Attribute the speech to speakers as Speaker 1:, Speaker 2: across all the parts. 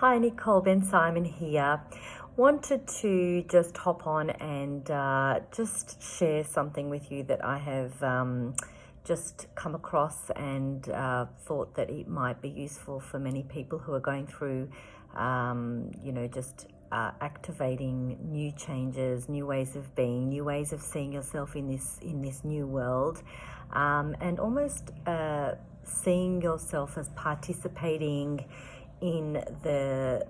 Speaker 1: Hi, Nicole Ben Simon here. Wanted to just hop on and just share something with you that I have just come across and thought that it might be useful for many people who are going through, just activating new changes, new ways of being, new ways of seeing yourself in this new world, and almost seeing yourself as participating in the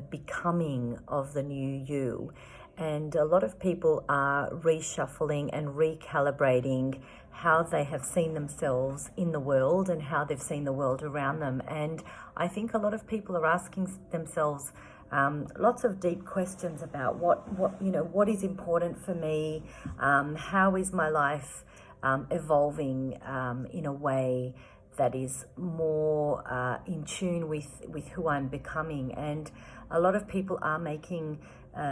Speaker 1: becoming of the new you. And a lot of people are reshuffling and recalibrating how they have seen themselves in the world and how they've seen the world around them. And I think a lot of people are asking themselves lots of deep questions about what is important for me, how is my life evolving in a way that is more in tune with who I'm becoming. And a lot of people are making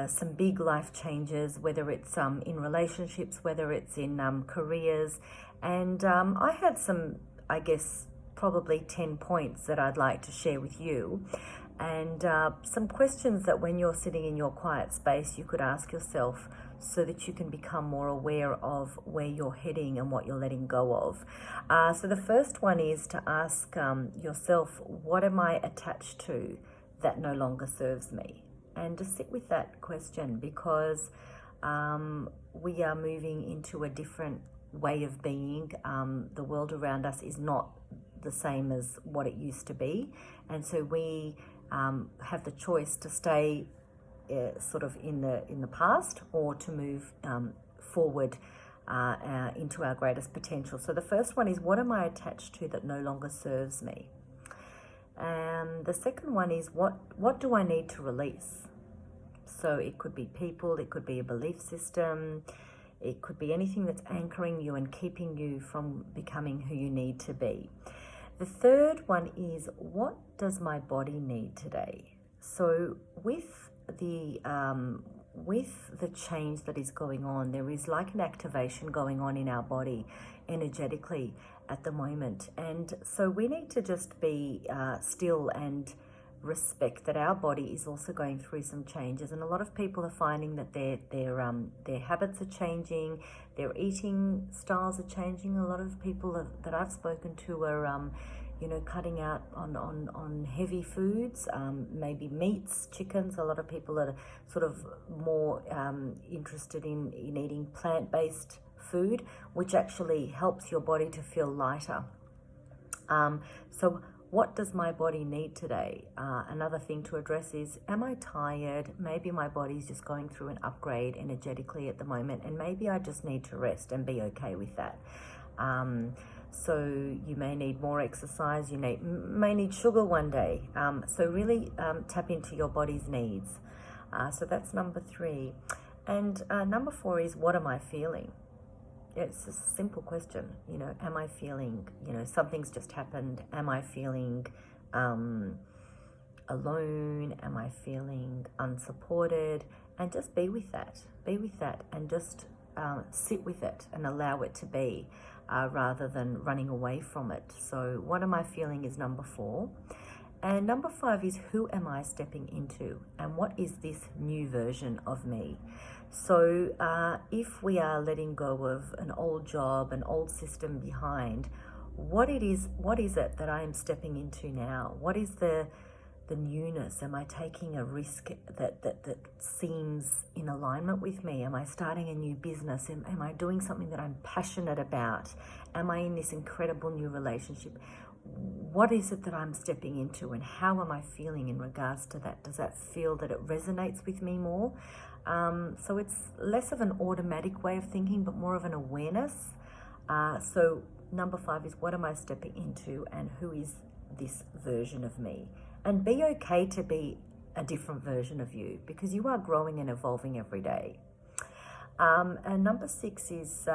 Speaker 1: some big life changes, whether it's in relationships, whether it's in careers. And I had some, I guess, probably 10 points that I'd like to share with you. And some questions that when you're sitting in your quiet space, you could ask yourself so that you can become more aware of where you're heading and what you're letting go of. So the first one is to ask yourself, what am I attached to that no longer serves me? And to sit with that question, because we are moving into a different way of being. The world around us is not the same as what it used to be. And so we have the choice to stay sort of in the past, or to move forward into our greatest potential. So the first one is, what am I attached to that no longer serves me? And the second one is, what do I need to release? So it could be people, it could be a belief system, it could be anything that's anchoring you and keeping you from becoming who you need to be. The third one is, what does my body need today? So with the change that is going on, there is like an activation going on in our body energetically at the moment. And so we need to just be still and respect that our body is also going through some changes. And a lot of people are finding that their habits are changing, their eating styles are changing. A lot of people that I've spoken to are cutting out on heavy foods, maybe meats, chickens. A lot of people are sort of more interested in eating plant-based food, which actually helps your body to feel lighter. So what does my body need today? Another thing to address is, am I tired? Maybe my body's just going through an upgrade energetically at the moment, and maybe I just need to rest and be okay with that. So you may need more exercise, you may need sugar one day. So really tap into your body's needs. So that's number 3. And number 4 is, what am I feeling? It's a simple question, am I feeling, something's just happened. Am I feeling alone? Am I feeling unsupported? And just be with that and just sit with it and allow it to be, rather than running away from it. So what am I feeling is number 4. And number 5 is, who am I stepping into? And what is this new version of me? So if we are letting go of an old job, an old system behind, what is it that I am stepping into now? What is the newness? Am I taking a risk that seems in alignment with me? Am I starting a new business? Am I doing something that I'm passionate about? Am I in this incredible new relationship? What is it that I'm stepping into, and how am I feeling in regards to that? Does that feel that it resonates with me more? So it's less of an automatic way of thinking, but more of an awareness. So number 5 is, what am I stepping into, and who is this version of me? And be okay to be a different version of you, because you are growing and evolving every day. And number 6 is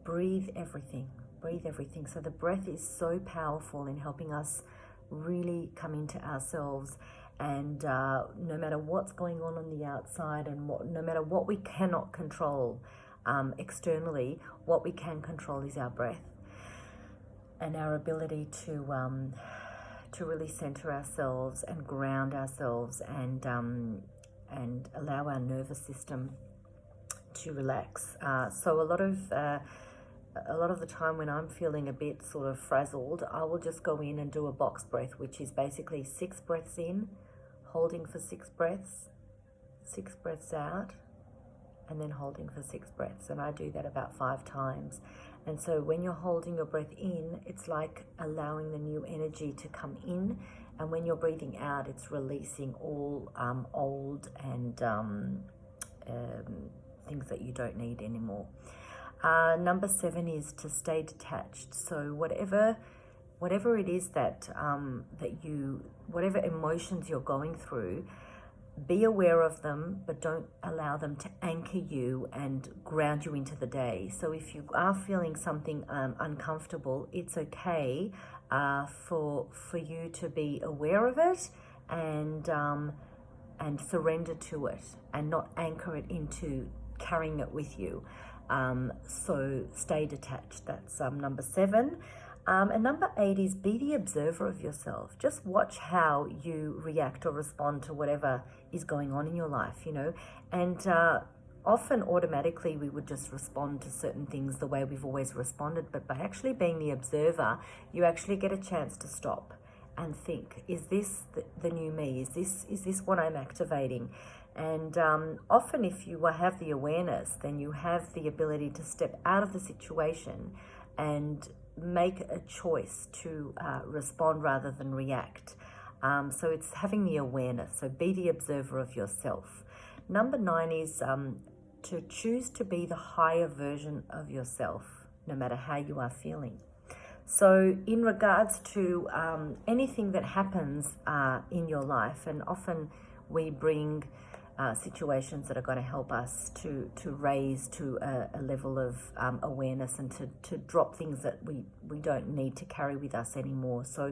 Speaker 1: breathe everything. Breathe everything. So the breath is so powerful in helping us really come into ourselves. And no matter what's going on the outside, and no matter what we cannot control externally, what we can control is our breath and our ability to to really center ourselves and ground ourselves and allow our nervous system to relax. So a lot of the time when I'm feeling a bit sort of frazzled, I will just go in and do a box breath, which is basically 6 breaths in, holding for 6 breaths, 6 breaths out, and then holding for 6 breaths. And I do that about 5 times. And so when you're holding your breath in, it's like allowing the new energy to come in. And when you're breathing out, it's releasing all old and things that you don't need anymore. Number 7 is to stay detached. So whatever it is that whatever emotions you're going through, be aware of them, but don't allow them to anchor you and ground you into the day. So if you are feeling something uncomfortable, it's okay for you to be aware of it and surrender to it and not anchor it into carrying it with you. So stay detached. That's number 7. And number 8 is be the observer of yourself. Just watch how you react or respond to whatever is going on in your life, And often automatically we would just respond to certain things the way we've always responded. But by actually being the observer, you actually get a chance to stop and think, is this the new me? Is this what I'm activating? And often if you have the awareness, then you have the ability to step out of the situation and make a choice to respond rather than react. So it's having the awareness. So be the observer of yourself. Number 9 is to choose to be the higher version of yourself, no matter how you are feeling. So in regards to anything that happens in your life, and often we bring situations that are going to help us to raise to a level of awareness and to drop things that we don't need to carry with us anymore. So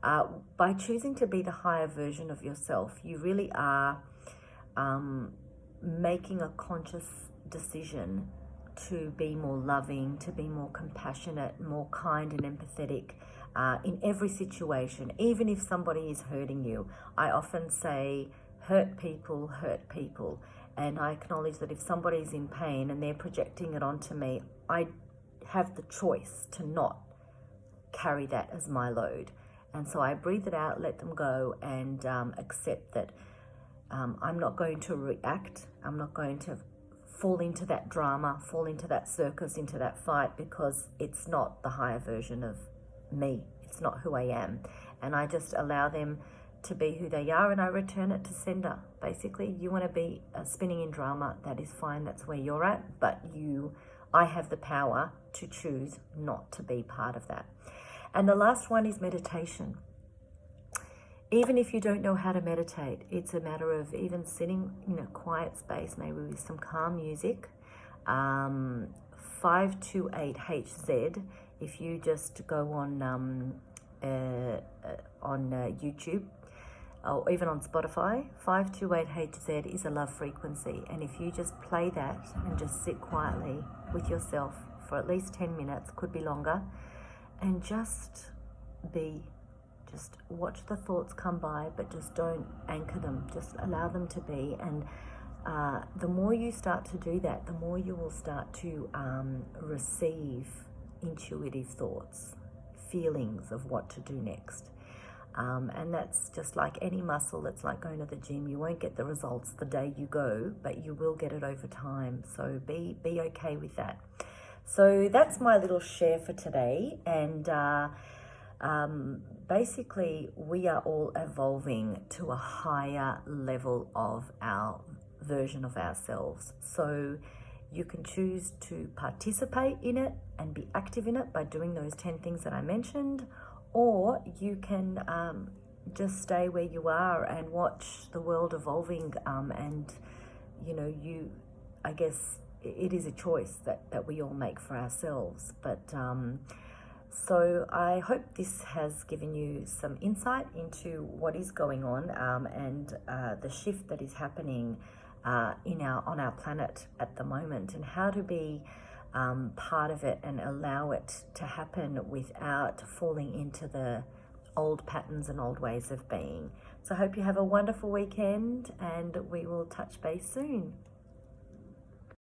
Speaker 1: by choosing to be the higher version of yourself, you really are making a conscious decision to be more loving, to be more compassionate, more kind and empathetic in every situation, even if somebody is hurting you. I often say, hurt people. And I acknowledge that if somebody's in pain and they're projecting it onto me, I have the choice to not carry that as my load. And so I breathe it out, let them go, and accept that I'm not going to react. I'm not going to fall into that drama, fall into that circus, into that fight, because it's not the higher version of me. It's not who I am. And I just allow them to be who they are, and I return it to sender. Basically, you want to be spinning in drama, that is fine, that's where you're at, but I have the power to choose not to be part of that. And the last one is meditation. Even if you don't know how to meditate, it's a matter of even sitting in a quiet space, maybe with some calm music. 528HZ, if you just go on YouTube, or even on Spotify, 528HZ is a love frequency. And if you just play that and just sit quietly with yourself for at least 10 minutes, could be longer, and just watch the thoughts come by, but just don't anchor them, just allow them to be. And the more you start to do that, the more you will start to receive intuitive thoughts, feelings of what to do next. And that's just like any muscle. It's like going to the gym. You won't get the results the day you go, but you will get it over time. So be okay with that. So that's my little share for today. And basically, we are all evolving to a higher level of our version of ourselves. So you can choose to participate in it and be active in it by doing those 10 things that I mentioned, or you can just stay where you are and watch the world evolving. And I guess it is a choice that we all make for ourselves. But so I hope this has given you some insight into what is going on and the shift that is happening on our planet at the moment, and how to be part of it and allow it to happen without falling into the old patterns and old ways of being. So I hope you have a wonderful weekend, and we will touch base soon.